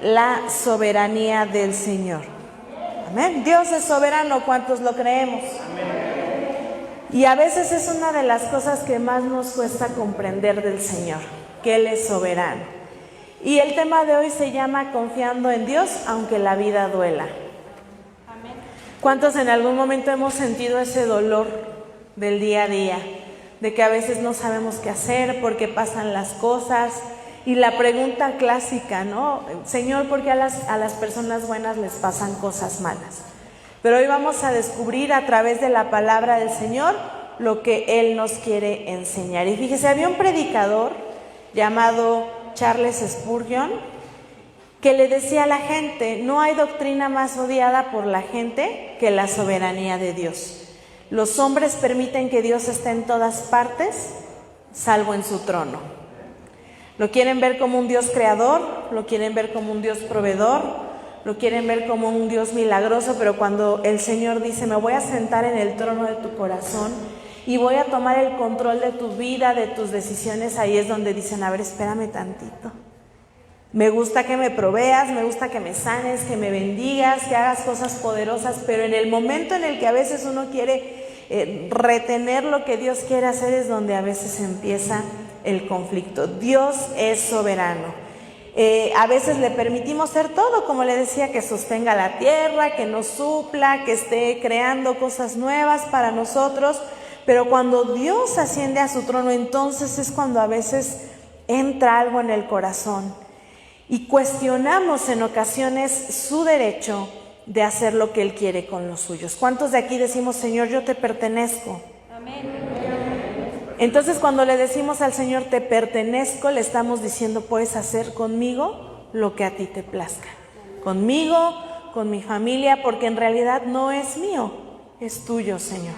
la soberanía del Señor. Amén. Dios es soberano, ¿cuántos lo creemos? Amén. Y a veces es una de las cosas que más nos cuesta comprender del Señor, que Él es soberano. Y el tema de hoy se llama Confiando en Dios, aunque la vida duela. Amén. ¿Cuántos en algún momento hemos sentido ese dolor del día a día? De que a veces no sabemos qué hacer, porque pasan las cosas. Y la pregunta clásica, ¿no? Señor, ¿por qué a las personas buenas les pasan cosas malas? Pero hoy vamos a descubrir a través de la palabra del Señor lo que Él nos quiere enseñar. Y fíjese, había un predicador llamado Charles Spurgeon que le decía a la gente: no hay doctrina más odiada por la gente que la soberanía de Dios. Los hombres permiten que Dios esté en todas partes, salvo en su trono. Lo quieren ver como un Dios creador, lo quieren ver como un Dios proveedor, lo quieren ver como un Dios milagroso, pero cuando el Señor dice: me voy a sentar en el trono de tu corazón y voy a tomar el control de tu vida, de tus decisiones, ahí es donde dicen: a ver, espérame tantito. Me gusta que me proveas, me gusta que me sanes, que me bendigas, que hagas cosas poderosas, pero en el momento en el que a veces uno quiere retener lo que Dios quiere hacer es donde a veces empieza el conflicto. Dios es soberano. A veces le permitimos ser todo, como le decía, que sostenga la tierra, que nos supla, que esté creando cosas nuevas para nosotros, pero cuando Dios asciende a su trono, entonces es cuando a veces entra algo en el corazón y cuestionamos en ocasiones su derecho de hacer lo que Él quiere con los suyos. ¿Cuántos de aquí decimos: Señor, yo te pertenezco? Amén. Entonces, cuando le decimos al Señor te pertenezco, le estamos diciendo: puedes hacer conmigo lo que a ti te plazca. Conmigo, con mi familia, porque en realidad no es mío, es tuyo, Señor.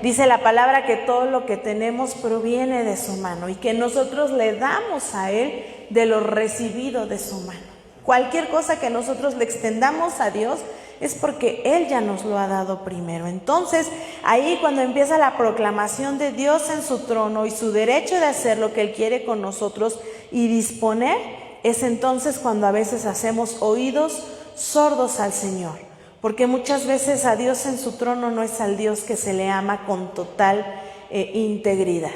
Dice la palabra que todo lo que tenemos proviene de su mano y que nosotros le damos a Él de lo recibido de su mano. Cualquier cosa que nosotros le extendamos a Dios es porque Él ya nos lo ha dado primero. Entonces, ahí cuando empieza la proclamación de Dios en su trono y su derecho de hacer lo que Él quiere con nosotros y disponer, es entonces cuando a veces hacemos oídos sordos al Señor. Porque muchas veces a Dios en su trono no es al Dios que se le ama con total integridad.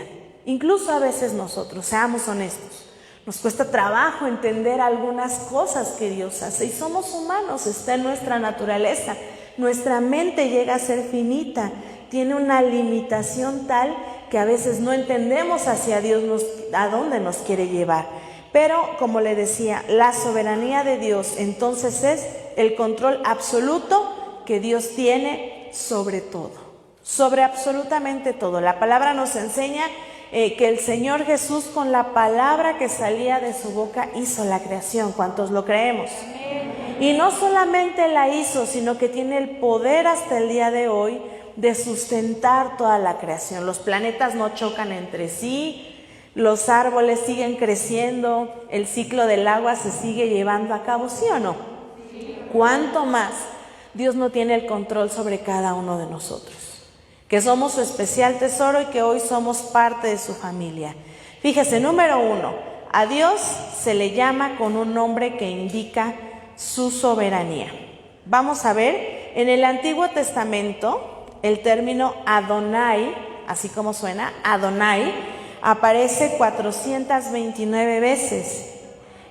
Incluso a veces nosotros, seamos honestos, nos cuesta trabajo entender algunas cosas que Dios hace y somos humanos, está en nuestra naturaleza. Nuestra mente llega a ser finita, tiene una limitación tal que a veces no entendemos hacia Dios a dónde nos quiere llevar. Pero, como le decía, la soberanía de Dios entonces es el control absoluto que Dios tiene sobre todo, sobre absolutamente todo. La palabra nos enseña que el Señor Jesús, con la palabra que salía de su boca, hizo la creación. ¿Cuántos lo creemos? Y no solamente la hizo, sino que tiene el poder hasta el día de hoy de sustentar toda la creación. Los planetas no chocan entre sí, los árboles siguen creciendo, el ciclo del agua se sigue llevando a cabo, ¿sí o no? ¿Cuánto más Dios no tiene el control sobre cada uno de nosotros? Que somos su especial tesoro y que hoy somos parte de su familia. Fíjese, número 1, a Dios se le llama con un nombre que indica su soberanía. Vamos a ver, en el Antiguo Testamento, el término Adonai, así como suena, Adonai, aparece 429 veces.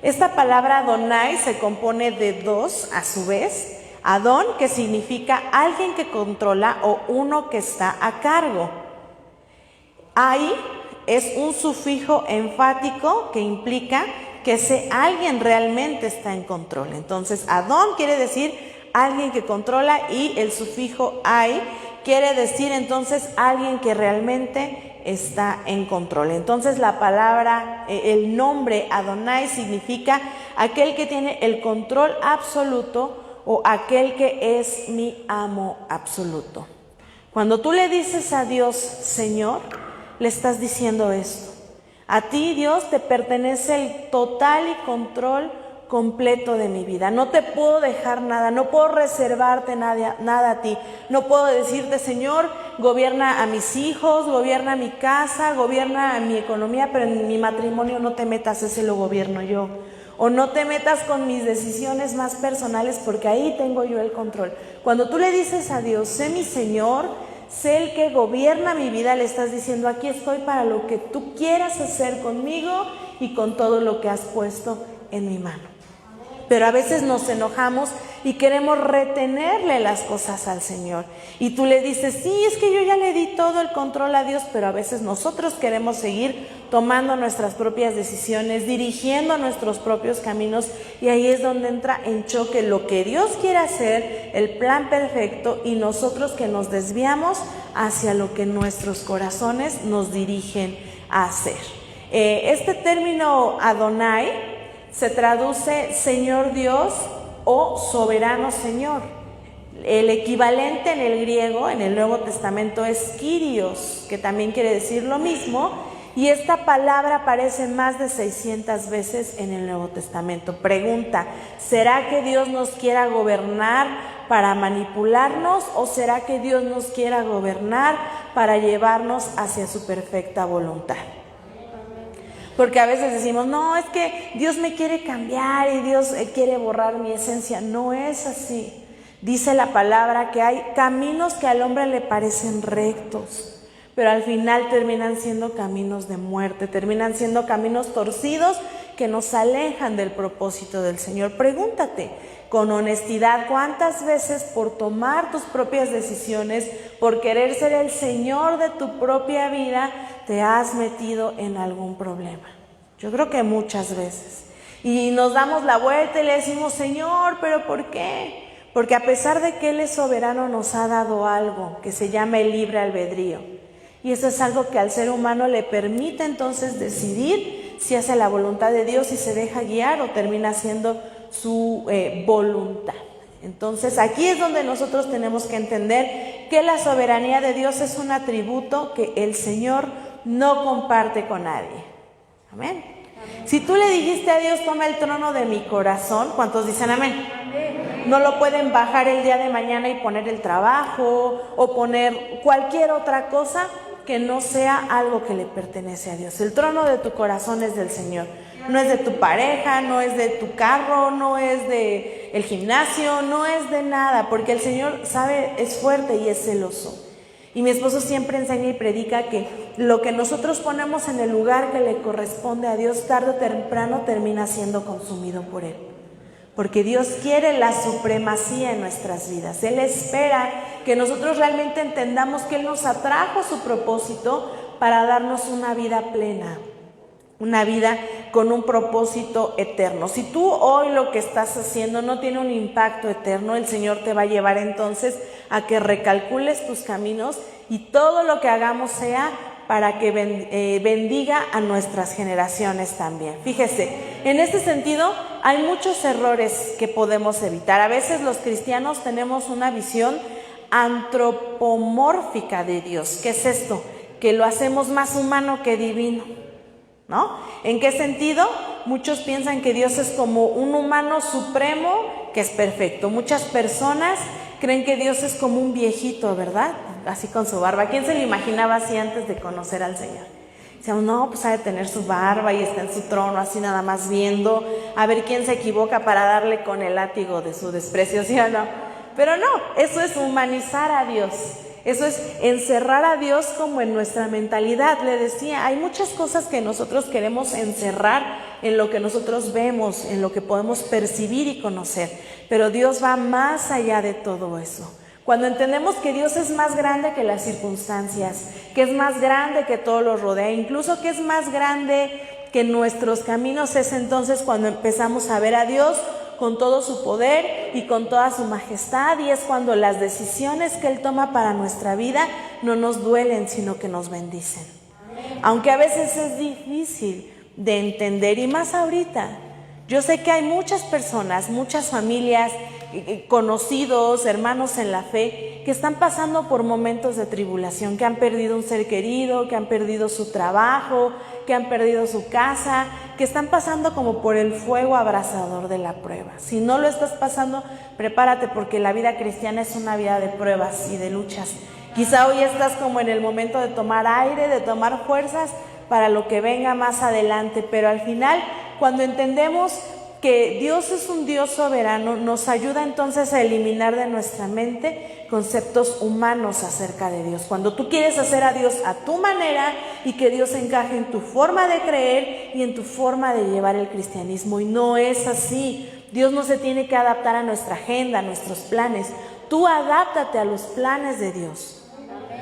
Esta palabra Adonai se compone de dos a su vez. Adón, que significa alguien que controla o uno que está a cargo. Ahí es un sufijo enfático que implica que ese alguien realmente está en control. Entonces, Adón quiere decir alguien que controla y el sufijo ai quiere decir entonces alguien que realmente está en control. Entonces la palabra, el nombre Adonai significa aquel que tiene el control absoluto o aquel que es mi amo absoluto. Cuando tú le dices a Dios Señor, le estás diciendo esto: a ti, Dios, te pertenece el total y control completo de mi vida. No te puedo dejar nada, no puedo reservarte nada a ti. No puedo decirte: Señor, gobierna a mis hijos, gobierna mi casa, gobierna mi economía, pero en mi matrimonio no te metas, ese lo gobierno yo. o no te metas con mis decisiones más personales porque ahí tengo yo el control. Cuando tú le dices a Dios, sé mi Señor, sé el que gobierna mi vida, le estás diciendo, aquí estoy para lo que tú quieras hacer conmigo y con todo lo que has puesto en mi mano. Pero a veces nos enojamos y queremos retenerle las cosas al Señor. Y tú le dices, sí, es que yo ya le di todo el control a Dios, pero a veces nosotros queremos seguir tomando nuestras propias decisiones, dirigiendo nuestros propios caminos, y ahí es donde entra en choque lo que Dios quiere hacer, el plan perfecto, y nosotros que nos desviamos hacia lo que nuestros corazones nos dirigen a hacer. Este término Adonai se traduce Señor Dios o soberano Señor. El equivalente en el griego, en el Nuevo Testamento, es Kyrios, que también quiere decir lo mismo, y esta palabra aparece más de 600 veces en el Nuevo Testamento. Pregunta, ¿será que Dios nos quiera gobernar para manipularnos o será que Dios nos quiera gobernar para llevarnos hacia su perfecta voluntad? Porque a veces decimos, no, es que Dios me quiere cambiar y Dios quiere borrar mi esencia. No es así. Dice la palabra que hay caminos que al hombre le parecen rectos, pero al final terminan siendo caminos de muerte, terminan siendo caminos torcidos que nos alejan del propósito del Señor. Pregúntate con honestidad, ¿cuántas veces por tomar tus propias decisiones, por querer ser el Señor de tu propia vida, te has metido en algún problema? Yo creo que muchas veces. Y nos damos la vuelta y le decimos, Señor, ¿pero por qué? Porque a pesar de que Él es soberano, nos ha dado algo que se llama el libre albedrío. Y eso es algo que al ser humano le permite entonces decidir si hace la voluntad de Dios y se deja guiar o termina haciendo su voluntad. Entonces aquí es donde nosotros tenemos que entender que la soberanía de Dios es un atributo que el Señor no comparte con nadie. Amén. Si tú le dijiste a Dios, toma el trono de mi corazón, ¿cuántos dicen amén? No lo pueden bajar el día de mañana y poner el trabajo o poner cualquier otra cosa que no sea algo que le pertenece a Dios. El trono de tu corazón es del Señor. No es de tu pareja, no es de tu carro, no es de el gimnasio, no es de nada, porque el Señor sabe, es fuerte y es celoso. Y mi esposo siempre enseña y predica que lo que nosotros ponemos en el lugar que le corresponde a Dios, tarde o temprano termina siendo consumido por Él. Porque Dios quiere la supremacía en nuestras vidas. Él espera que nosotros realmente entendamos que Él nos atrajo a su propósito para darnos una vida plena, una vida con un propósito eterno. Si tú hoy lo que estás haciendo no tiene un impacto eterno, el Señor te va a llevar entonces a que recalcules tus caminos y todo lo que hagamos sea para que bendiga a nuestras generaciones también. Fíjese, en este sentido hay muchos errores que podemos evitar. A veces los cristianos tenemos una visión antropomórfica de Dios. ¿Qué es esto? Que lo hacemos más humano que divino, ¿no? ¿En qué sentido? Muchos piensan que Dios es como un humano supremo que es perfecto. Muchas personas creen que Dios es como un viejito, ¿verdad? Así con su barba. ¿Quién se lo imaginaba así antes de conocer al Señor? Decíamos, no, pues ha de tener su barba y está en su trono así nada más viendo a ver quién se equivoca para darle con el látigo de su desprecio, ¿sí o no? Pero no, eso es humanizar a Dios. Eso es encerrar a Dios como en nuestra mentalidad. Le decía, hay muchas cosas que nosotros queremos encerrar en lo que nosotros vemos, en lo que podemos percibir y conocer. Pero Dios va más allá de todo eso. Cuando entendemos que Dios es más grande que las circunstancias, que es más grande que todo lo rodea, incluso que es más grande que nuestros caminos, es entonces cuando empezamos a ver a Dios con todo su poder y con toda su majestad, y es cuando las decisiones que Él toma para nuestra vida no nos duelen, sino que nos bendicen. Aunque a veces es difícil de entender, y más ahorita. Yo sé que hay muchas personas, muchas familias, conocidos, hermanos en la fe, que están pasando por momentos de tribulación, que han perdido un ser querido, que han perdido su trabajo, que han perdido su casa, que están pasando como por el fuego abrasador de la prueba. Si no lo estás pasando, prepárate, porque la vida cristiana es una vida de pruebas y de luchas. Quizá hoy estás como en el momento de tomar aire, de tomar fuerzas para lo que venga más adelante, pero al final, cuando entendemos que Dios es un Dios soberano, nos ayuda entonces a eliminar de nuestra mente conceptos humanos acerca de Dios. Cuando tú quieres hacer a Dios a tu manera y que Dios encaje en tu forma de creer y en tu forma de llevar el cristianismo, y no es así. Dios no se tiene que adaptar a nuestra agenda, a nuestros planes. Tú adáptate a los planes de Dios.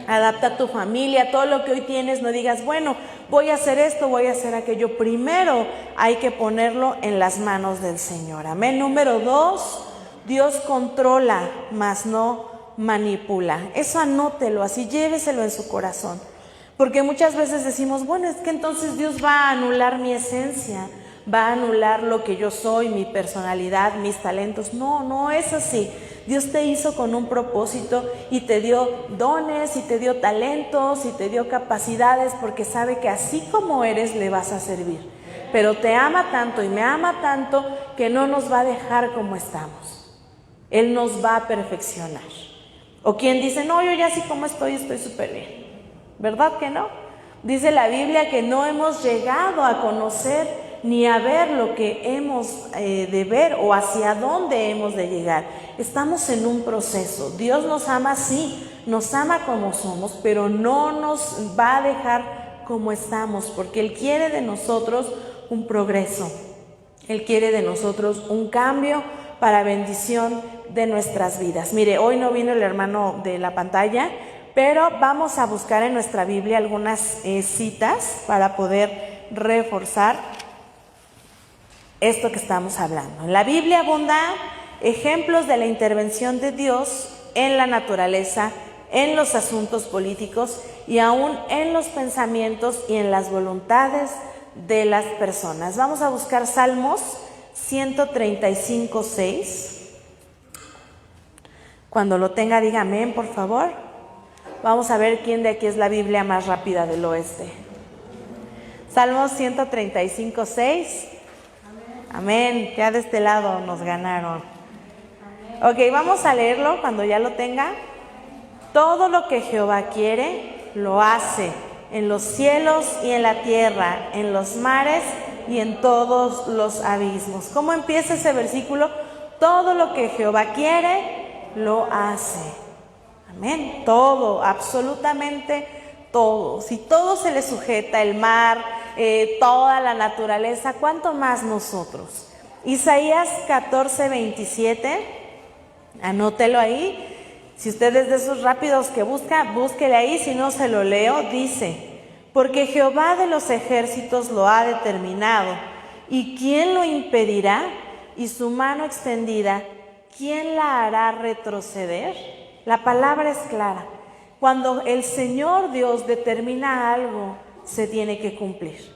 Adapta a tu familia, todo lo que hoy tienes, no digas, bueno, voy a hacer esto, voy a hacer aquello. Primero hay que ponerlo en las manos del Señor. Amén. Número 2, Dios controla, mas no manipula. Eso anótelo, así lléveselo en su corazón. Porque muchas veces decimos, bueno, es que entonces Dios va a anular mi esencia, va a anular lo que yo soy, mi personalidad, mis talentos. No, no es así. Dios te hizo con un propósito y te dio dones y te dio talentos y te dio capacidades porque sabe que así como eres le vas a servir. Pero te ama tanto y me ama tanto que no nos va a dejar como estamos. Él nos va a perfeccionar. O quien dice, no, yo ya así como estoy súper bien. ¿Verdad que no? Dice la Biblia que no hemos llegado a conocer ni a ver lo que hemos de ver o hacia dónde hemos de llegar. Estamos en un proceso. Dios nos ama así, nos ama como somos, pero no nos va a dejar como estamos, porque Él quiere de nosotros un progreso. Él quiere de nosotros un cambio para bendición de nuestras vidas. Mire, hoy no vino el hermano de la pantalla, pero vamos a buscar en nuestra Biblia algunas citas para poder reforzar esto que estamos hablando. En la Biblia abundan ejemplos de la intervención de Dios en la naturaleza, en los asuntos políticos y aún en los pensamientos y en las voluntades de las personas. Vamos a buscar Salmos 135:6. Cuando lo tenga, dígame, amén, por favor. Vamos a ver quién de aquí es la Biblia más rápida del oeste. Salmos 135:6. Amén, ya de este lado nos ganaron. Ok, vamos a leerlo cuando ya lo tenga. Todo lo que Jehová quiere, lo hace, en los cielos y en la tierra, en los mares y en todos los abismos. ¿Cómo empieza ese versículo? Todo lo que Jehová quiere, lo hace. Amén, todo, absolutamente todo. Si todo se le sujeta, el mar, toda la naturaleza, ¿cuánto más nosotros? Isaías 14:27, anótelo ahí. Si usted es de esos rápidos que busca, búsquele ahí, si no se lo leo. Dice, porque Jehová de los ejércitos lo ha determinado, ¿y quién lo impedirá? Y su mano extendida, ¿quién la hará retroceder? La palabra es clara. Cuando el Señor Dios determina algo, se tiene que cumplir.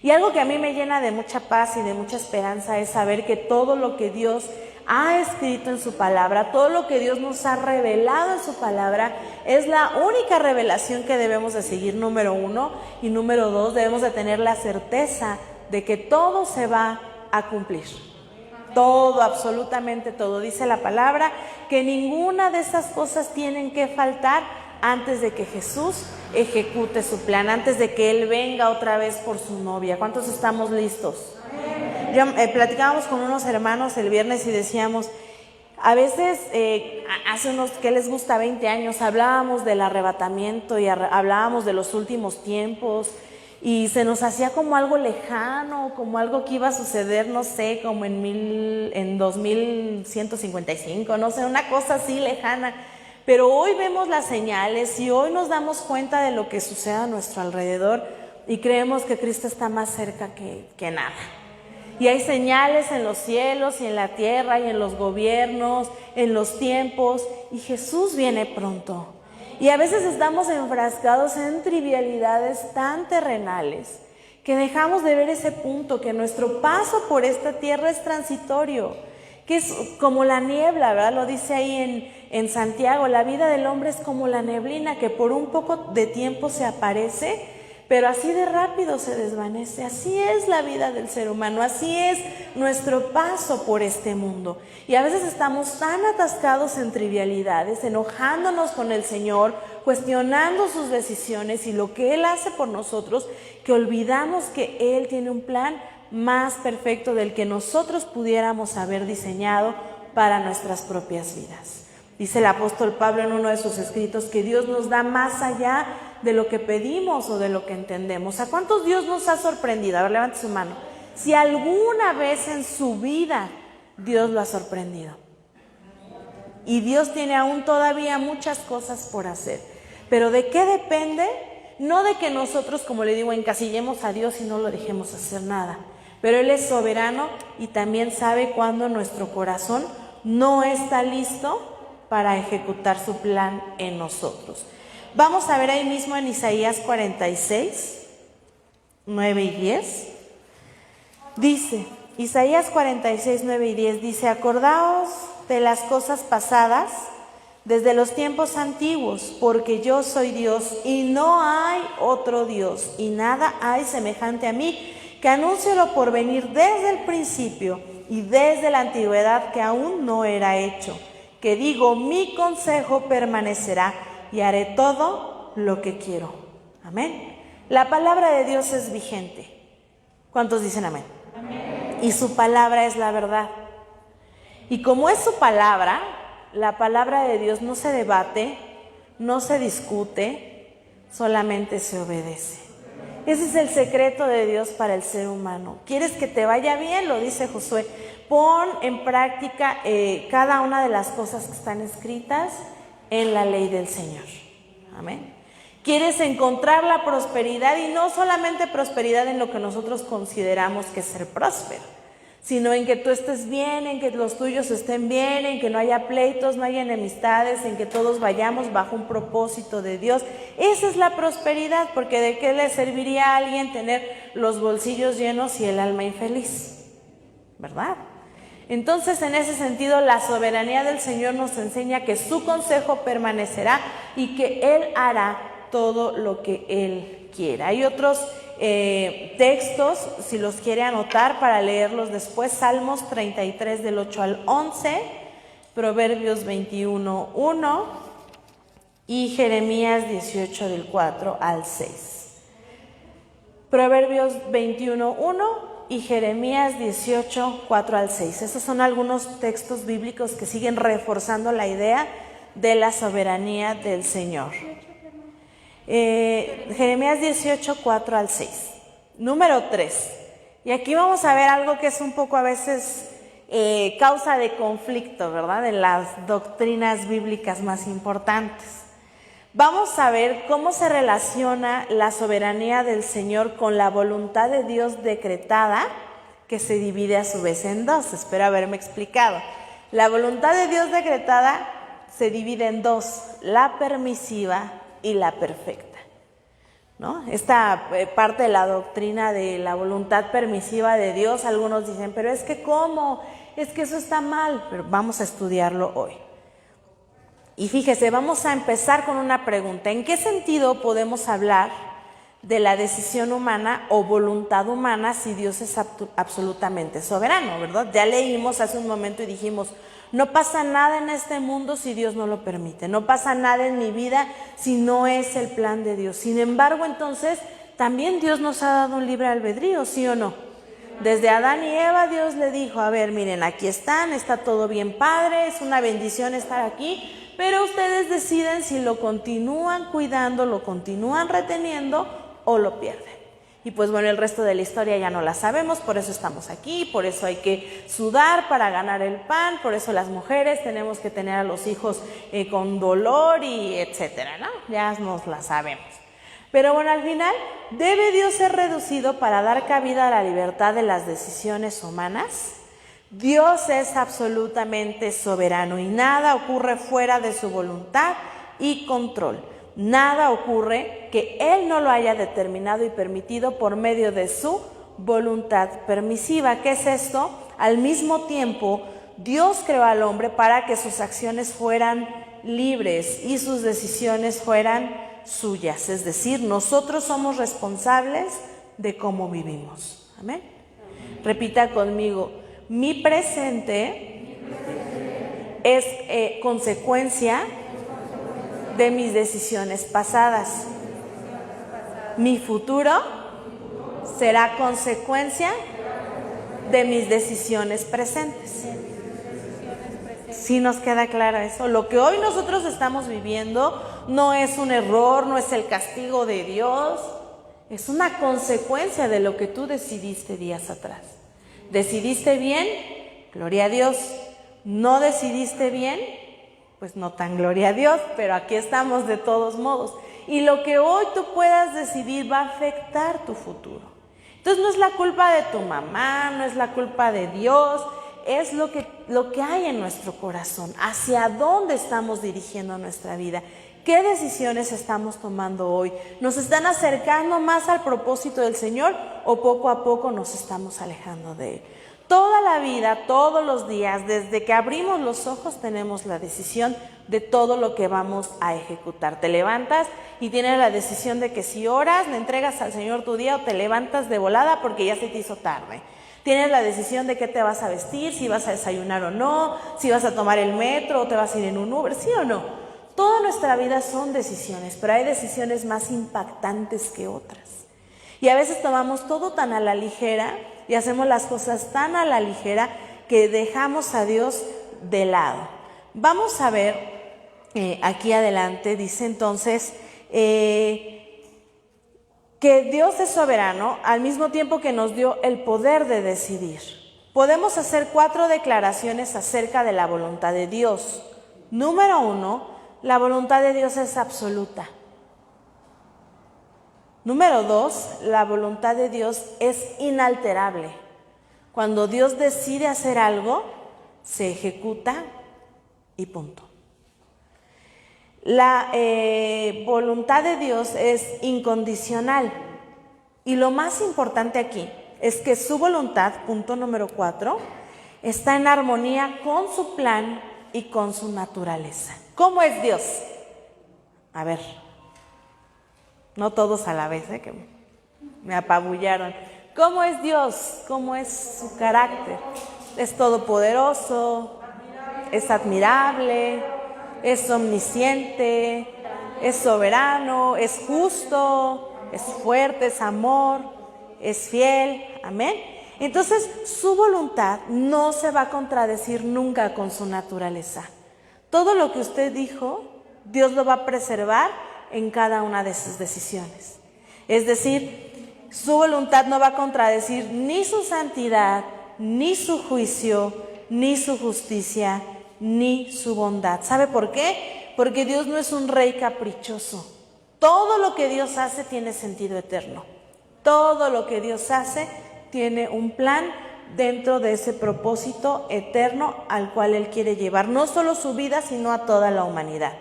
Y algo que a mí me llena de mucha paz y de mucha esperanza es saber que todo lo que Dios ha escrito en su palabra, todo lo que Dios nos ha revelado en su palabra, es la única revelación que debemos de seguir, número 1. Y número 2, debemos de tener la certeza de que todo se va a cumplir. Todo, absolutamente todo. Dice la palabra que ninguna de esas cosas tienen que faltar antes de que Jesús ejecute su plan, antes de que Él venga otra vez por su novia. ¿Cuántos estamos listos? Platicábamos con unos hermanos el viernes y decíamos, a veces, hace unos, ¿qué les gusta? 20 años, hablábamos del arrebatamiento y hablábamos de los últimos tiempos y se nos hacía como algo lejano, como algo que iba a suceder, no sé, como en 2155, no sé, una cosa así lejana. Pero hoy vemos las señales y hoy nos damos cuenta de lo que sucede a nuestro alrededor y creemos que Cristo está más cerca que nada. Y hay señales en los cielos y en la tierra y en los gobiernos, en los tiempos, y Jesús viene pronto. Y a veces estamos enfrascados en trivialidades tan terrenales que dejamos de ver ese punto, que nuestro paso por esta tierra es transitorio, que es como la niebla, ¿verdad? Lo dice ahí en Santiago, la vida del hombre es como la neblina que por un poco de tiempo se aparece, pero así de rápido se desvanece. Así es la vida del ser humano, así es nuestro paso por este mundo. Y a veces estamos tan atascados en trivialidades, enojándonos con el Señor, cuestionando sus decisiones y lo que Él hace por nosotros, que olvidamos que Él tiene un plan más perfecto del que nosotros pudiéramos haber diseñado para nuestras propias vidas. Dice el apóstol Pablo en uno de sus escritos que Dios nos da más allá de lo que pedimos o de lo que entendemos. ¿A cuántos Dios nos ha sorprendido? A ver, levante su mano. Si alguna vez en su vida Dios lo ha sorprendido. Y Dios tiene aún todavía muchas cosas por hacer. ¿Pero de qué depende? No de que nosotros, como le digo, encasillemos a Dios y no lo dejemos hacer nada. Pero Él es soberano y también sabe cuándo nuestro corazón no está listo para ejecutar su plan en nosotros. Vamos a ver ahí mismo en Isaías 46, 9 y 10. Dice, Isaías 46, 9 y 10 dice: acordaos de las cosas pasadas desde los tiempos antiguos, porque yo soy Dios y no hay otro Dios, y nada hay semejante a mí, que anuncio lo por venir desde el principio y desde la antigüedad que aún no era hecho, que digo, mi consejo permanecerá y haré todo lo que quiero. Amén. La palabra de Dios es vigente. ¿Cuántos dicen amén? Amén. Y su palabra es la verdad. Y como es su palabra, la palabra de Dios no se debate, no se discute, solamente se obedece. Ese es el secreto de Dios para el ser humano. ¿Quieres que te vaya bien? Lo dice Josué. Pon en práctica cada una de las cosas que están escritas en la ley del Señor. Amén. ¿Quieres encontrar la prosperidad? Y no solamente prosperidad en lo que nosotros consideramos que es ser próspero, sino en que tú estés bien, en que los tuyos estén bien, en que no haya pleitos, no haya enemistades, en que todos vayamos bajo un propósito de Dios. Esa es la prosperidad, porque ¿de qué le serviría a alguien tener los bolsillos llenos y el alma infeliz? ¿Verdad? Entonces, en ese sentido, la soberanía del Señor nos enseña que su consejo permanecerá y que Él hará todo lo que Él quiera. Hay otros textos, si los quiere anotar para leerlos después: Salmos 33 del 8 al 11, Proverbios 21, 1 y Jeremías 18 del 4 al 6. Proverbios 21, 1 y Jeremías 18, 4 al 6. Esos son algunos textos bíblicos que siguen reforzando la idea de la soberanía del Señor. Jeremías 18, 4 al 6. Número 3. Y aquí vamos a ver algo que es un poco a veces causa de conflicto, ¿verdad? De las doctrinas bíblicas más importantes. Vamos a ver cómo se relaciona la soberanía del Señor con la voluntad de Dios decretada, que se divide a su vez en dos. Espero haberme explicado. La voluntad de Dios decretada se divide en dos: la permisiva y la perfecta, ¿no? Esta parte de la doctrina de la voluntad permisiva de Dios, algunos dicen, pero es que ¿cómo? Es que eso está mal, pero vamos a estudiarlo hoy. Y fíjese, vamos a empezar con una pregunta: ¿en qué sentido podemos hablar de la decisión humana o voluntad humana si Dios es absolutamente soberano, ¿verdad? Ya leímos hace un momento y dijimos, no pasa nada en este mundo si Dios no lo permite, no pasa nada en mi vida si no es el plan de Dios. Sin embargo, entonces, también Dios nos ha dado un libre albedrío, ¿sí o no? Desde Adán y Eva Dios le dijo, a ver, miren, aquí están, está todo bien padre, es una bendición estar aquí, pero ustedes deciden si lo continúan cuidando, lo continúan reteniendo o lo pierden. Y pues bueno, el resto de la historia ya no la sabemos, por eso estamos aquí, por eso hay que sudar para ganar el pan, por eso las mujeres tenemos que tener a los hijos con dolor y etcétera, ¿no? Ya nos la sabemos. Pero bueno, al final, ¿debe Dios ser reducido para dar cabida a la libertad de las decisiones humanas? Dios es absolutamente soberano y nada ocurre fuera de su voluntad y control. Nada ocurre que Él no lo haya determinado y permitido por medio de su voluntad permisiva. ¿Qué es esto? Al mismo tiempo, Dios creó al hombre para que sus acciones fueran libres y sus decisiones fueran suyas. Es decir, nosotros somos responsables de cómo vivimos. Amén. Repita conmigo. Mi presente es consecuencia de mis decisiones pasadas. Mi futuro será consecuencia de mis decisiones presentes. ¿Sí nos queda claro eso? Lo que hoy nosotros estamos viviendo no es un error, no es el castigo de Dios, es una consecuencia de lo que tú decidiste días atrás. ¿Decidiste bien? Gloria a Dios. ¿No decidiste bien? Pues no tan gloria a Dios, pero aquí estamos de todos modos. Y lo que hoy tú puedas decidir va a afectar tu futuro. Entonces no es la culpa de tu mamá, no es la culpa de Dios, es lo que hay en nuestro corazón, hacia dónde estamos dirigiendo nuestra vida, qué decisiones estamos tomando hoy. ¿Nos están acercando más al propósito del Señor o poco a poco nos estamos alejando de Él? Toda la vida, todos los días, desde que abrimos los ojos tenemos la decisión de todo lo que vamos a ejecutar. Te levantas y tienes la decisión de que si oras, le entregas al Señor tu día o te levantas de volada porque ya se te hizo tarde. Tienes la decisión de qué te vas a vestir, si vas a desayunar o no, si vas a tomar el metro o te vas a ir en un Uber, ¿sí o no? Toda nuestra vida son decisiones, pero hay decisiones más impactantes que otras. Y a veces tomamos todo tan a la ligera y hacemos las cosas tan a la ligera que dejamos a Dios de lado. Vamos a ver aquí adelante, dice entonces que Dios es soberano al mismo tiempo que nos dio el poder de decidir. Podemos hacer 4 declaraciones acerca de la voluntad de Dios. Número 1, la voluntad de Dios es absoluta. Número 2, la voluntad de Dios es inalterable. Cuando Dios decide hacer algo, se ejecuta y punto. La voluntad de Dios es incondicional. Y lo más importante aquí es que su voluntad, punto número 4, está en armonía con su plan y con su naturaleza. ¿Cómo es Dios? A ver, no todos a la vez, que me apabullaron. ¿Cómo es Dios? ¿Cómo es su carácter? Es todopoderoso, es admirable, es omnisciente, es soberano, es justo, es fuerte, es amor, es fiel. Amén. Entonces, su voluntad no se va a contradecir nunca con su naturaleza. Todo lo que usted dijo, Dios lo va a preservar en cada una de sus decisiones. Es decir, su voluntad no va a contradecir ni su santidad, ni su juicio, ni su justicia, ni su bondad. ¿Sabe por qué? Porque Dios no es un rey caprichoso. Todo lo que Dios hace tiene sentido eterno. Todo lo que Dios hace tiene un plan dentro de ese propósito eterno al cual Él quiere llevar no solo su vida, sino a toda la humanidad.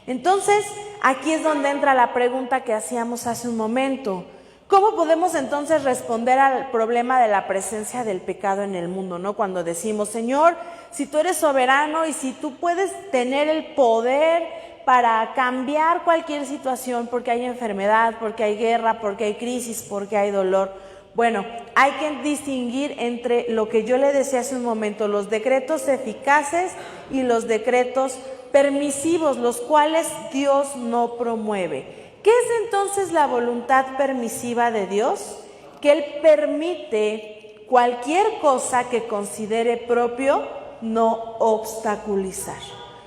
Entonces, aquí es donde entra la pregunta que hacíamos hace un momento. ¿Cómo podemos entonces responder al problema de la presencia del pecado en el mundo, ¿no? Cuando decimos, Señor, si tú eres soberano y si tú puedes tener el poder para cambiar cualquier situación, porque hay enfermedad, porque hay guerra, porque hay crisis, porque hay dolor. Bueno, hay que distinguir entre lo que yo le decía hace un momento, los decretos eficaces y los decretos permisivos, los cuales Dios no promueve. ¿Qué es entonces la voluntad permisiva de Dios? Que Él permite cualquier cosa que considere propio no obstaculizar.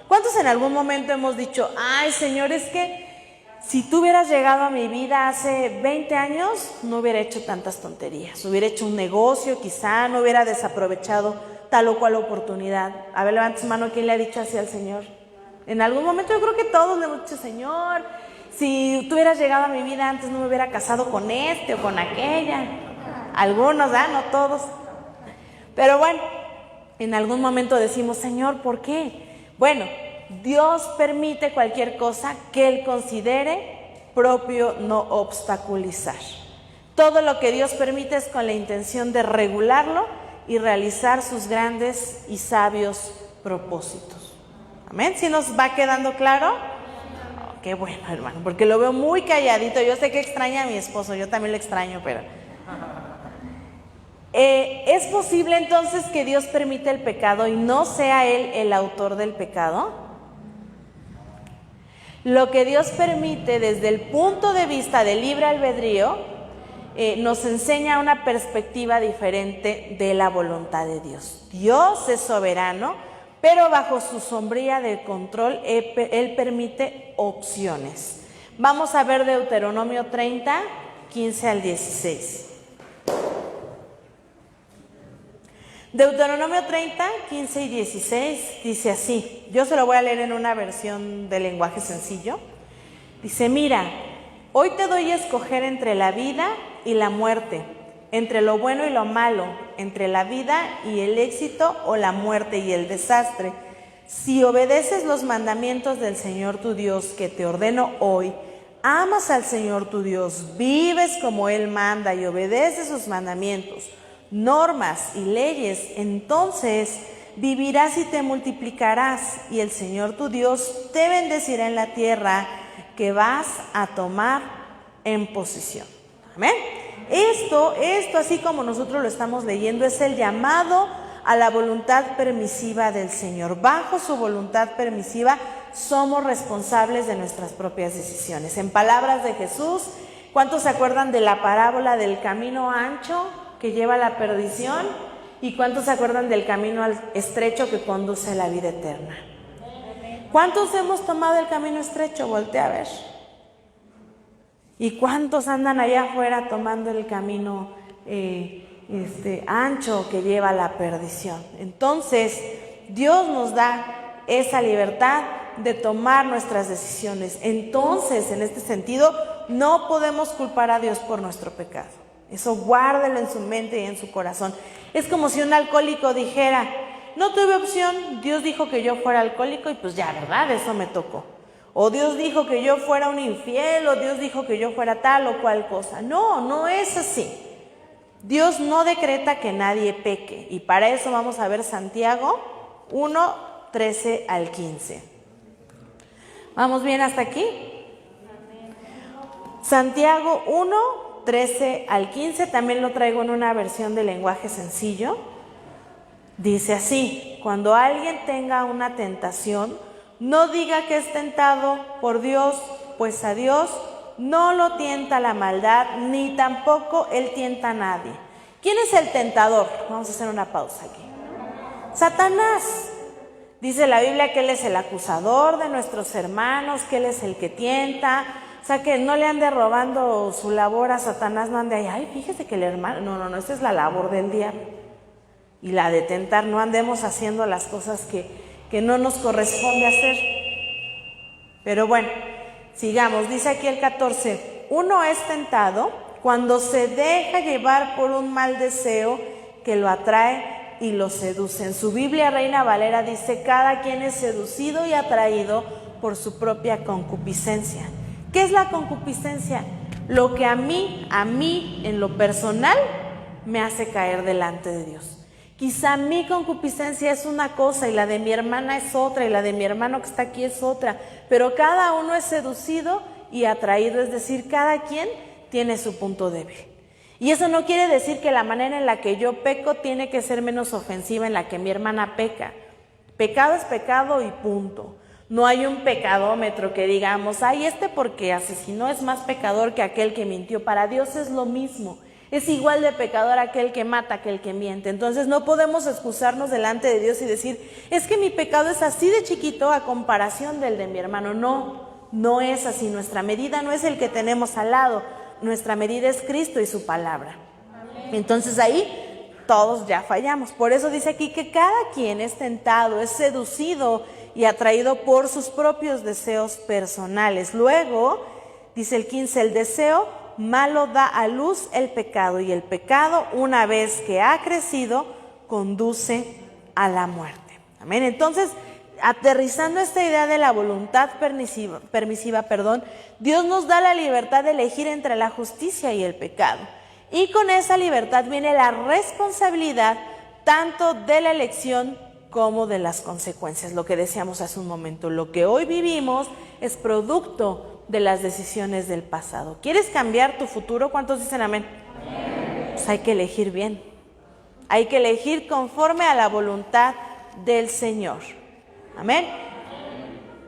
¿Cuántos en algún momento hemos dicho, ay Señor, es que si tú hubieras llegado a mi vida hace 20 años, no hubiera hecho tantas tonterías, hubiera hecho un negocio, quizá no hubiera desaprovechado tal o cual oportunidad? A ver, levanta su mano, ¿quién le ha dicho así al Señor? En algún momento yo creo que todos le hemos dicho, Señor, si tú hubieras llegado a mi vida antes no me hubiera casado con este o con aquella. Algunos, no todos. Pero bueno, en algún momento decimos, Señor, ¿por qué? Bueno, Dios permite cualquier cosa que Él considere propio no obstaculizar. Todo lo que Dios permite es con la intención de regularlo y realizar sus grandes y sabios propósitos. ¿Amén? ¿Sí nos va quedando claro? Oh, qué bueno, hermano, porque lo veo muy calladito. Yo sé que extraña a mi esposo, yo también lo extraño, pero... ¿Es posible entonces que Dios permita el pecado y no sea Él el autor del pecado? Lo que Dios permite desde el punto de vista del libre albedrío nos enseña una perspectiva diferente de la voluntad de Dios. Dios es soberano, pero bajo su sombría de control, Él permite opciones. Vamos a ver Deuteronomio 30, 15 al 16. Deuteronomio 30, 15 y 16 dice así. Yo se lo voy a leer en una versión de lenguaje sencillo. Dice, mira, hoy te doy a escoger entre la vida y la muerte, entre lo bueno y lo malo, entre la vida y el éxito o la muerte y el desastre. Si obedeces los mandamientos del Señor tu Dios que te ordeno hoy, amas al Señor tu Dios, vives como Él manda y obedeces sus mandamientos, normas y leyes, entonces vivirás y te multiplicarás y el Señor tu Dios te bendecirá en la tierra que vas a tomar en posesión. Amén. Esto, así como nosotros lo estamos leyendo, es el llamado a la voluntad permisiva del Señor. Bajo su voluntad permisiva somos responsables de nuestras propias decisiones. En palabras de Jesús, ¿cuántos se acuerdan de la parábola del camino ancho que lleva a la perdición? ¿Y cuántos se acuerdan del camino estrecho que conduce a la vida eterna? ¿Cuántos hemos tomado el camino estrecho? Voltea a ver. ¿Y cuántos andan allá afuera tomando el camino ancho que lleva a la perdición? Entonces, Dios nos da esa libertad de tomar nuestras decisiones. Entonces, en este sentido, no podemos culpar a Dios por nuestro pecado. Eso guárdelo en su mente y en su corazón. Es como si un alcohólico dijera, no tuve opción, Dios dijo que yo fuera alcohólico y pues ya, ¿verdad? Eso me tocó. O Dios dijo que yo fuera un infiel, o Dios dijo que yo fuera tal o cual cosa. No, no es así. Dios no decreta que nadie peque. Y para eso vamos a ver Santiago 1, 13 al 15. ¿Vamos bien hasta aquí? Santiago 1, 13 al 15, también lo traigo en una versión de lenguaje sencillo. Dice así, cuando alguien tenga una tentación, no diga que es tentado por Dios, pues a Dios no lo tienta la maldad, ni tampoco Él tienta a nadie. ¿Quién es el tentador? Vamos a hacer una pausa aquí. Satanás. Dice la Biblia que Él es el acusador de nuestros hermanos, que Él es el que tienta. O sea, que no le ande robando su labor a Satanás, no ande ahí, ay, fíjese que el hermano... No, esa es la labor del diablo. Y la de tentar, no andemos haciendo las cosas que no nos corresponde hacer. Pero bueno, sigamos. Dice aquí el 14, uno es tentado cuando se deja llevar por un mal deseo que lo atrae y lo seduce. En su Biblia Reina Valera dice, cada quien es seducido y atraído por su propia concupiscencia. ¿Qué es la concupiscencia? Lo que a mí, en lo personal, me hace caer delante de Dios. Quizá mi concupiscencia es una cosa y la de mi hermana es otra y la de mi hermano que está aquí es otra, pero cada uno es seducido y atraído, es decir, cada quien tiene su punto débil. Y eso no quiere decir que la manera en la que yo peco tiene que ser menos ofensiva en la que mi hermana peca. Pecado es pecado y punto. No hay un pecadómetro que digamos, ay, porque asesinó es más pecador que aquel que mintió. Para Dios es lo mismo. Es igual de pecador aquel que mata que el que miente. Entonces no podemos excusarnos delante de Dios y decir, es que mi pecado es así de chiquito a comparación del de mi hermano. No es así. Nuestra medida no es el que tenemos al lado. Nuestra medida es Cristo y su palabra. Entonces ahí todos ya fallamos. Por eso dice aquí que cada quien es tentado, es seducido y atraído por sus propios deseos personales. Luego, dice el 15, el deseo malo da a luz el pecado, y el pecado, una vez que ha crecido, conduce a la muerte. Amén. Entonces, aterrizando esta idea de la voluntad permisiva, Dios nos da la libertad de elegir entre la justicia y el pecado. Y con esa libertad viene la responsabilidad tanto de la elección como de las consecuencias. Lo que decíamos hace un momento, lo que hoy vivimos es producto de las decisiones del pasado. ¿Quieres cambiar tu futuro? ¿Cuántos dicen amén? Amén. Pues hay que elegir bien. Hay que elegir conforme a la voluntad del Señor. Amén.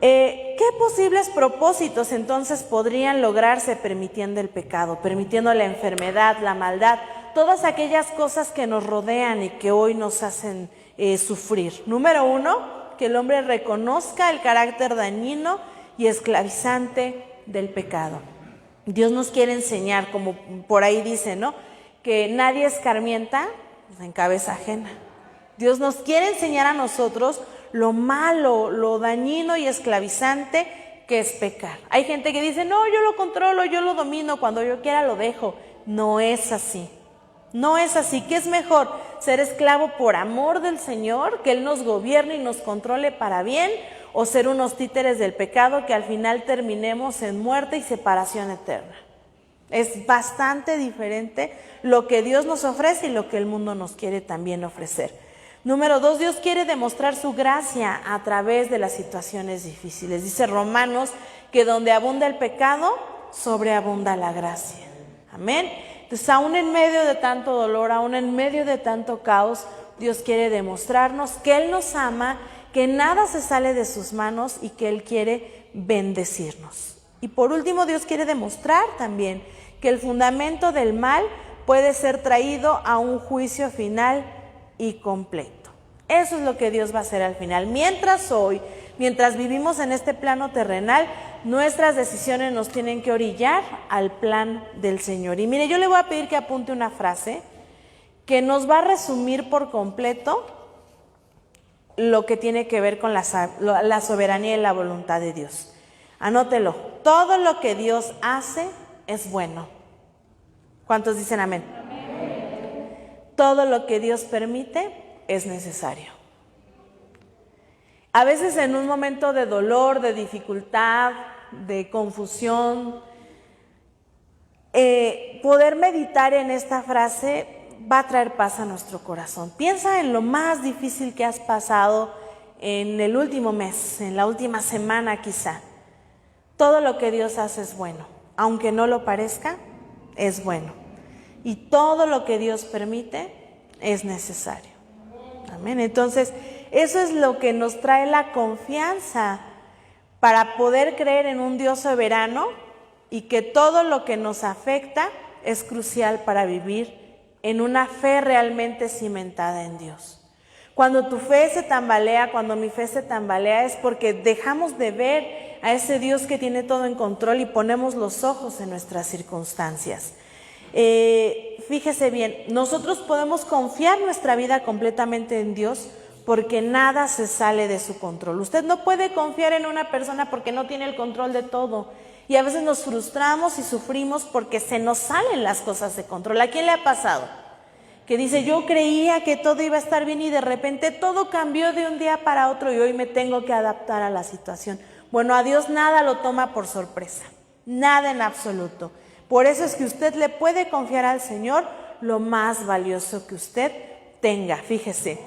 ¿Qué ¿Qué posibles propósitos entonces podrían lograrse permitiendo el pecado, permitiendo la enfermedad, la maldad, todas aquellas cosas que nos rodean y que hoy nos hacen sufrir? Número 1, que el hombre reconozca el carácter dañino y esclavizante del pecado. Dios nos quiere enseñar, como por ahí dice, ¿no?, que nadie escarmienta en cabeza ajena. Dios nos quiere enseñar a nosotros lo malo, lo dañino y esclavizante que es pecar. Hay gente que dice, no, yo lo controlo, yo lo domino, cuando yo quiera lo dejo. No es así. No es así. ¿Qué es mejor? ¿Ser esclavo por amor del Señor, que Él nos gobierne y nos controle para bien? ¿O ser unos títeres del pecado que al final terminemos en muerte y separación eterna? Es bastante diferente lo que Dios nos ofrece y lo que el mundo nos quiere también ofrecer. Número 2, Dios quiere demostrar su gracia a través de las situaciones difíciles. Dice Romanos que donde abunda el pecado, sobreabunda la gracia. Amén. Entonces, aún en medio de tanto dolor, aún en medio de tanto caos, Dios quiere demostrarnos que Él nos ama, que nada se sale de sus manos y que Él quiere bendecirnos. Y por último, Dios quiere demostrar también que el fundamento del mal puede ser traído a un juicio final y completo. Eso es lo que Dios va a hacer al final. Mientras vivimos en este plano terrenal, nuestras decisiones nos tienen que orillar al plan del Señor. Y mire, yo le voy a pedir que apunte una frase que nos va a resumir por completo lo que tiene que ver con la soberanía y la voluntad de Dios. Anótelo. Todo lo que Dios hace es bueno. ¿Cuántos dicen amén? Amén. Todo lo que Dios permite es necesario. A veces en un momento de dolor, de dificultad, de confusión, poder meditar en esta frase va a traer paz a nuestro corazón. Piensa en lo más difícil que has pasado en el último mes, en la última semana quizá. Todo lo que Dios hace es bueno, aunque no lo parezca, es bueno. Y todo lo que Dios permite es necesario. Amén. Entonces, eso es lo que nos trae la confianza para poder creer en un Dios soberano y que todo lo que nos afecta es crucial para vivir en una fe realmente cimentada en Dios. Cuando tu fe se tambalea, cuando mi fe se tambalea, es porque dejamos de ver a ese Dios que tiene todo en control y ponemos los ojos en nuestras circunstancias. Fíjese bien, nosotros podemos confiar nuestra vida completamente en Dios porque nada se sale de su control. Usted no puede confiar en una persona porque no tiene el control de todo. Y a veces nos frustramos y sufrimos porque se nos salen las cosas de control. ¿A quién le ha pasado? Que dice, yo creía que todo iba a estar bien y de repente todo cambió de un día para otro y hoy me tengo que adaptar a la situación. Bueno, a Dios nada lo toma por sorpresa, nada en absoluto. Por eso es que usted le puede confiar al Señor lo más valioso que usted tenga. Fíjese,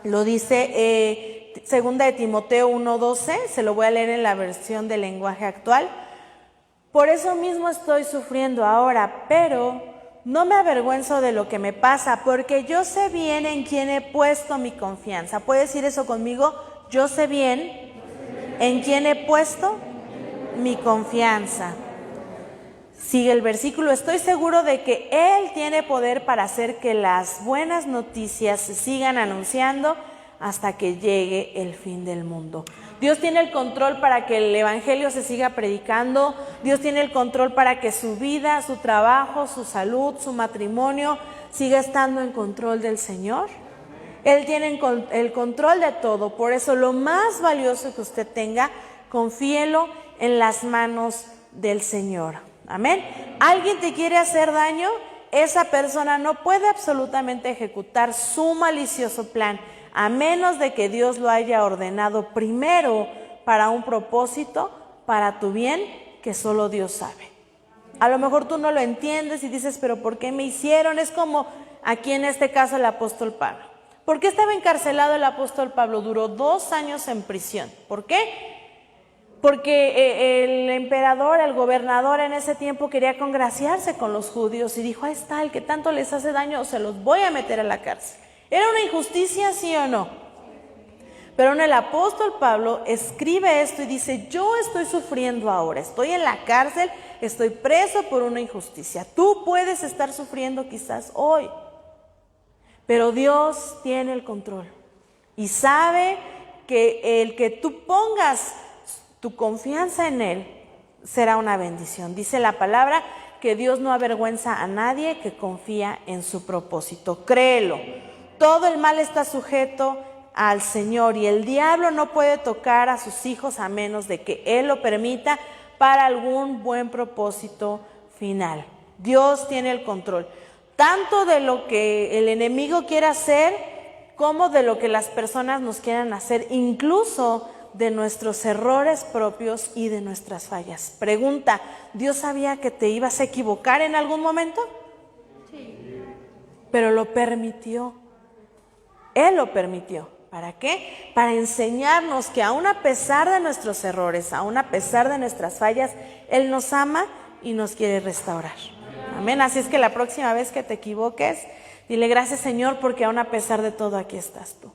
lo dice 2 de Timoteo 1:12, se lo voy a leer en la versión del lenguaje actual. Por eso mismo estoy sufriendo ahora, pero no me avergüenzo de lo que me pasa, porque yo sé bien en quién he puesto mi confianza. ¿Puede decir eso conmigo? Yo sé bien en quién he puesto mi confianza. Sigue el versículo, estoy seguro de que Él tiene poder para hacer que las buenas noticias se sigan anunciando hasta que llegue el fin del mundo. Dios tiene el control para que el evangelio se siga predicando. Dios tiene el control para que su vida, su trabajo, su salud, su matrimonio siga estando en control del Señor. Él tiene el control de todo. Por eso lo más valioso que usted tenga, confíelo en las manos del Señor. Amén. ¿Alguien te quiere hacer daño? Esa persona no puede absolutamente ejecutar su malicioso plan a menos de que Dios lo haya ordenado primero para un propósito, para tu bien, que solo Dios sabe. A lo mejor tú no lo entiendes y dices, pero ¿por qué me hicieron? Es como aquí en este caso el apóstol Pablo. ¿Por qué estaba encarcelado el apóstol Pablo? Duró 2 años en prisión. ¿Por qué? Porque el emperador, el gobernador en ese tiempo quería congraciarse con los judíos y dijo, ahí está, el que tanto les hace daño, se los voy a meter a la cárcel. ¿Era una injusticia, sí o no? Pero en el apóstol Pablo escribe esto y dice, yo estoy sufriendo ahora, estoy en la cárcel, estoy preso por una injusticia. Tú puedes estar sufriendo quizás hoy, pero Dios tiene el control y sabe que el que tú pongas tu confianza en Él será una bendición. Dice la palabra que Dios no avergüenza a nadie que confía en su propósito. Créelo, todo el mal está sujeto al Señor y el diablo no puede tocar a sus hijos a menos de que Él lo permita para algún buen propósito final. Dios tiene el control, tanto de lo que el enemigo quiera hacer como de lo que las personas nos quieran hacer, incluso de nuestros errores propios y de nuestras fallas. Pregunta, ¿Dios sabía que te ibas a equivocar en algún momento? Sí. Pero lo permitió. Él lo permitió. ¿Para qué? Para enseñarnos que aún a pesar de nuestros errores, aún a pesar de nuestras fallas, Él nos ama y nos quiere restaurar. Amén. Así es que la próxima vez que te equivoques, dile gracias Señor porque aún a pesar de todo aquí estás tú.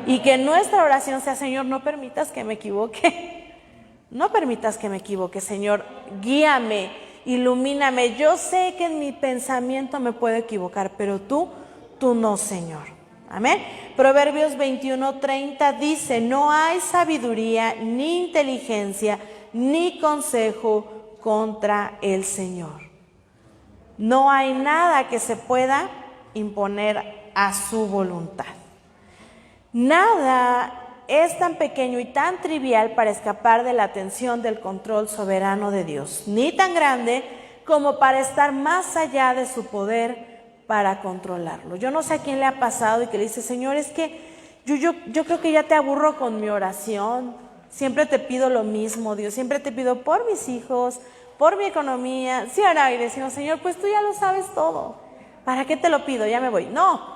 Y que nuestra oración sea, Señor, no permitas que me equivoque. No permitas que me equivoque, Señor. Guíame, ilumíname. Yo sé que en mi pensamiento me puedo equivocar, pero tú no, Señor. Amén. Proverbios 21:30 dice, no hay sabiduría, ni inteligencia, ni consejo contra el Señor. No hay nada que se pueda imponer a su voluntad. Nada es tan pequeño y tan trivial para escapar de la atención del control soberano de Dios, ni tan grande como para estar más allá de su poder para controlarlo. Yo no sé a quién le ha pasado y que le dice, Señor, es que yo creo que ya te aburro con mi oración, siempre te pido lo mismo, Dios, siempre te pido por mis hijos, por mi economía, sí, ahora y decimos, Señor, pues tú ya lo sabes todo, ¿para qué te lo pido? Ya me voy. No,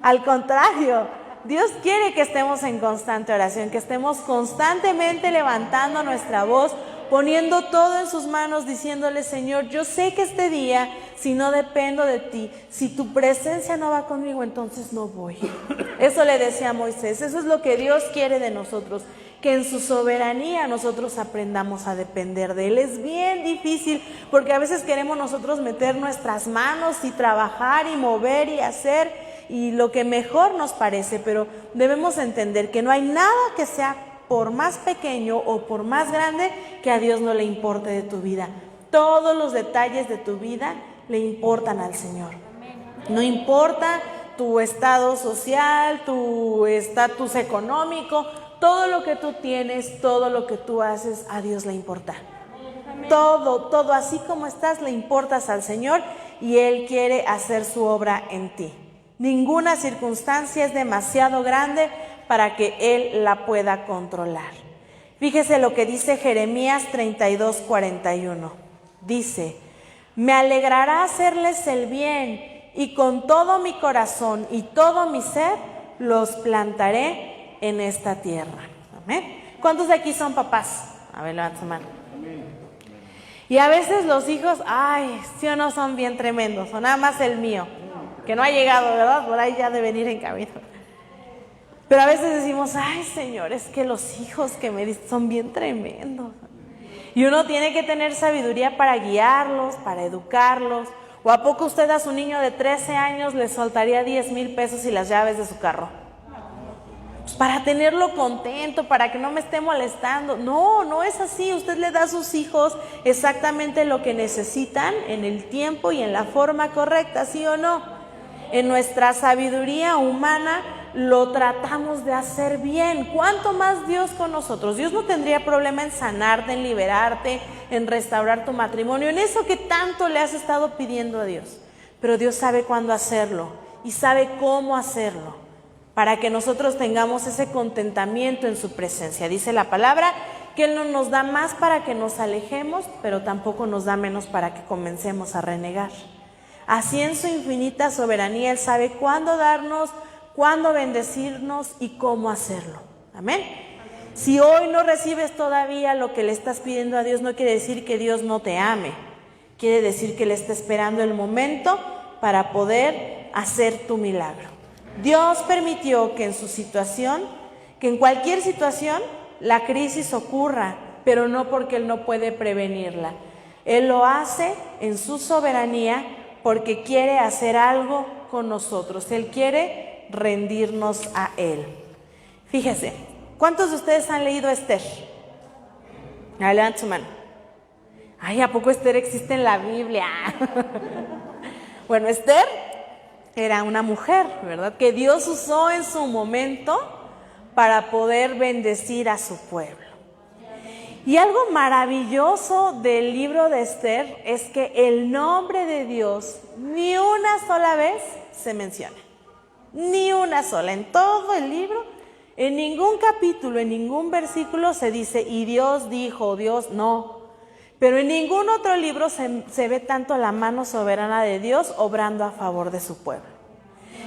al contrario, Dios quiere que estemos en constante oración, que estemos constantemente levantando nuestra voz, poniendo todo en sus manos, diciéndole, Señor, yo sé que este día, si no dependo de ti, si tu presencia no va conmigo, entonces no voy. Eso le decía a Moisés, eso es lo que Dios quiere de nosotros, que en su soberanía nosotros aprendamos a depender de Él. Es bien difícil, porque a veces queremos nosotros meter nuestras manos y trabajar y mover y hacer, y lo que mejor nos parece, pero debemos entender que no hay nada que sea por más pequeño o por más grande que a Dios no le importe de tu vida. Todos los detalles de tu vida le importan al Señor. No importa tu estado social, tu estatus económico, todo lo que tú tienes, todo lo que tú haces, a Dios le importa. Todo, así como estás, le importas al Señor y Él quiere hacer su obra en ti. Ninguna circunstancia es demasiado grande para que Él la pueda controlar. Fíjese lo que dice Jeremías 32:41. Dice, me alegrará hacerles el bien y con todo mi corazón y todo mi ser los plantaré en esta tierra. Amén. ¿Cuántos de aquí son papás? A ver, levanta su mano. Y a veces los hijos, sí o no, son bien tremendos, o nada más el mío, que no ha llegado, ¿verdad? Por ahí ya deben ir en camino. Pero a veces decimos, Señor, es que los hijos que me diste son bien tremendos. Y uno tiene que tener sabiduría para guiarlos, para educarlos. ¿O a poco usted a su niño de 13 años le soltaría 10,000 pesos y las llaves de su carro? Pues para tenerlo contento, para que no me esté molestando. No es así. Usted le da a sus hijos exactamente lo que necesitan en el tiempo y en la forma correcta, ¿sí o no? En nuestra sabiduría humana lo tratamos de hacer bien. ¿Cuánto más Dios con nosotros? Dios no tendría problema en sanarte, en liberarte, en restaurar tu matrimonio, en eso que tanto le has estado pidiendo a Dios. Pero Dios sabe cuándo hacerlo y sabe cómo hacerlo para que nosotros tengamos ese contentamiento en su presencia. Dice la palabra que Él no nos da más para que nos alejemos, pero tampoco nos da menos para que comencemos a renegar. Así en su infinita soberanía Él sabe cuándo darnos, cuándo bendecirnos y cómo hacerlo. Amén. Si hoy no recibes todavía lo que le estás pidiendo a Dios, no quiere decir que Dios no te ame. Quiere decir que Él está esperando el momento para poder hacer tu milagro. Dios permitió que en su situación, que en cualquier situación la crisis ocurra, pero no porque Él no puede prevenirla. Él lo hace en su soberanía porque quiere hacer algo con nosotros. Él quiere rendirnos a Él. Fíjese, ¿cuántos de ustedes han leído Esther? Levanten su mano. Ay, ¿a poco Esther existe en la Biblia? Bueno, Esther era una mujer, ¿verdad? Que Dios usó en su momento para poder bendecir a su pueblo. Y algo maravilloso del libro de Esther es que el nombre de Dios ni una sola vez se menciona. Ni una sola. En todo el libro, en ningún capítulo, en ningún versículo se dice, y Dios dijo, Dios no. Pero en ningún otro libro se ve tanto la mano soberana de Dios obrando a favor de su pueblo.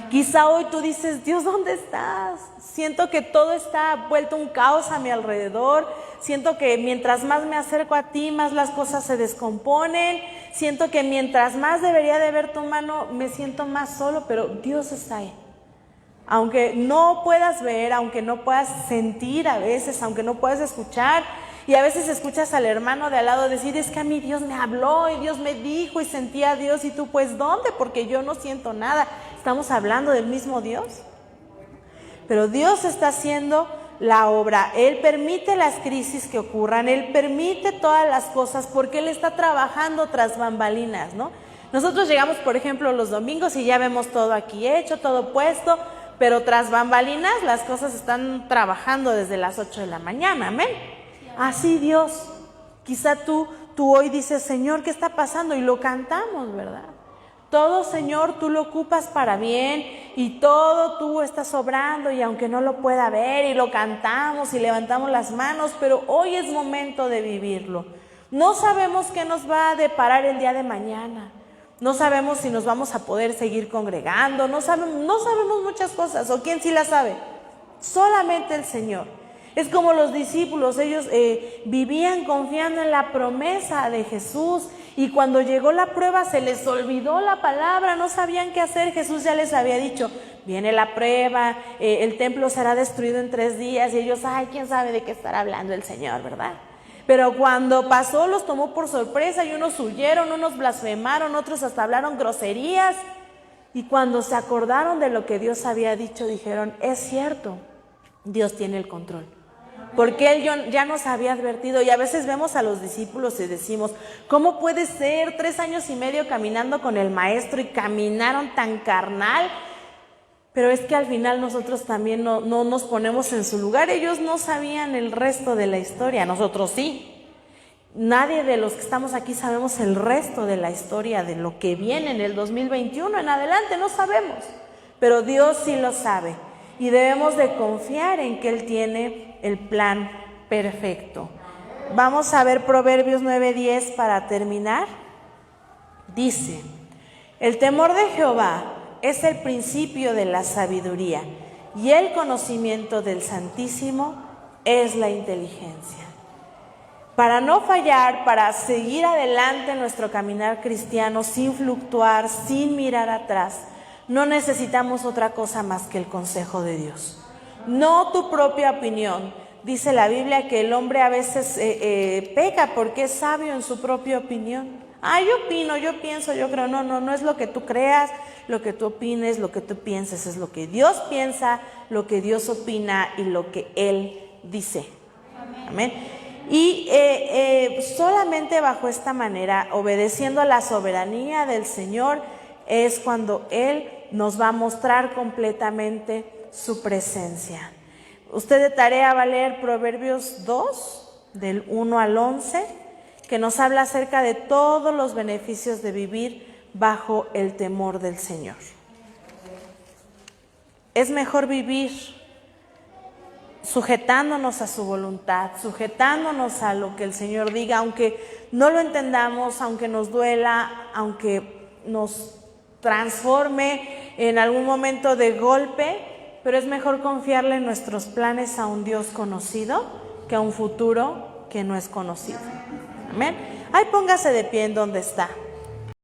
Quizá hoy tú dices, Dios, ¿dónde estás? Siento que todo está vuelto un caos a mi alrededor. Siento que mientras más me acerco a ti, más las cosas se descomponen. Siento que mientras más debería de ver tu mano, me siento más solo, pero Dios está ahí. Aunque no puedas ver, aunque no puedas sentir a veces, aunque no puedas escuchar, y a veces escuchas al hermano de al lado decir, es que a mí Dios me habló y Dios me dijo y sentí a Dios, y tú, pues, ¿dónde? Porque yo no siento nada. ¿Estamos hablando del mismo Dios? Pero Dios está haciendo la obra. Él permite las crisis que ocurran, Él permite todas las cosas porque Él está trabajando tras bambalinas, ¿no? Nosotros llegamos, por ejemplo, los domingos y ya vemos todo aquí hecho, todo puesto, pero tras bambalinas las cosas están trabajando desde las 8 de la mañana, amén. Así Dios. Quizá tú hoy dices, Señor, ¿qué está pasando? Y lo cantamos, ¿verdad? Todo, Señor, tú lo ocupas para bien y todo tú estás obrando, y aunque no lo pueda ver, y lo cantamos y levantamos las manos, pero hoy es momento de vivirlo. No sabemos qué nos va a deparar el día de mañana. No sabemos si nos vamos a poder seguir congregando, no sabemos muchas cosas, o quién sí las sabe. Solamente el Señor. Es como los discípulos, ellos vivían confiando en la promesa de Jesús, y cuando llegó la prueba se les olvidó la palabra, no sabían qué hacer. Jesús ya les había dicho, viene la prueba, el templo será destruido en 3 días, y ellos, ay, quién sabe de qué estará hablando el Señor, ¿verdad? Pero cuando pasó los tomó por sorpresa, y unos huyeron, unos blasfemaron, otros hasta hablaron groserías, y cuando se acordaron de lo que Dios había dicho, dijeron, es cierto, Dios tiene el control. Porque Él ya nos había advertido. Y a veces vemos a los discípulos y decimos, ¿cómo puede ser 3 años y medio caminando con el Maestro y caminaron tan carnal? Pero es que al final nosotros también no nos ponemos en su lugar. Ellos no sabían el resto de la historia, nosotros sí. Nadie de los que estamos aquí sabemos el resto de la historia, de lo que viene en el 2021 en adelante, no sabemos. Pero Dios sí lo sabe, y debemos de confiar en que Él tiene el plan perfecto. Vamos a ver Proverbios 9:10 para terminar. Dice, el temor de Jehová es el principio de la sabiduría, y el conocimiento del Santísimo es la inteligencia. Para no fallar, para seguir adelante en nuestro caminar cristiano sin fluctuar, sin mirar atrás, no necesitamos otra cosa más que el consejo de Dios. No tu propia opinión. Dice la Biblia que el hombre a veces peca porque es sabio en su propia opinión. Yo opino, yo pienso, yo creo. No es lo que tú creas, lo que tú opines, lo que tú pienses. Es lo que Dios piensa, lo que Dios opina y lo que Él dice. Amén. Y solamente bajo esta manera, obedeciendo a la soberanía del Señor, es cuando Él nos va a mostrar completamente su presencia. Usted de tarea va a leer Proverbios 2, del 1 al 11, que nos habla acerca de todos los beneficios de vivir bajo el temor del Señor. Es mejor vivir sujetándonos a su voluntad, sujetándonos a lo que el Señor diga, aunque no lo entendamos, aunque nos duela, aunque nos transforme en algún momento de golpe, pero es mejor confiarle nuestros planes a un Dios conocido que a un futuro que no es conocido. Amén. Póngase de pie en donde está.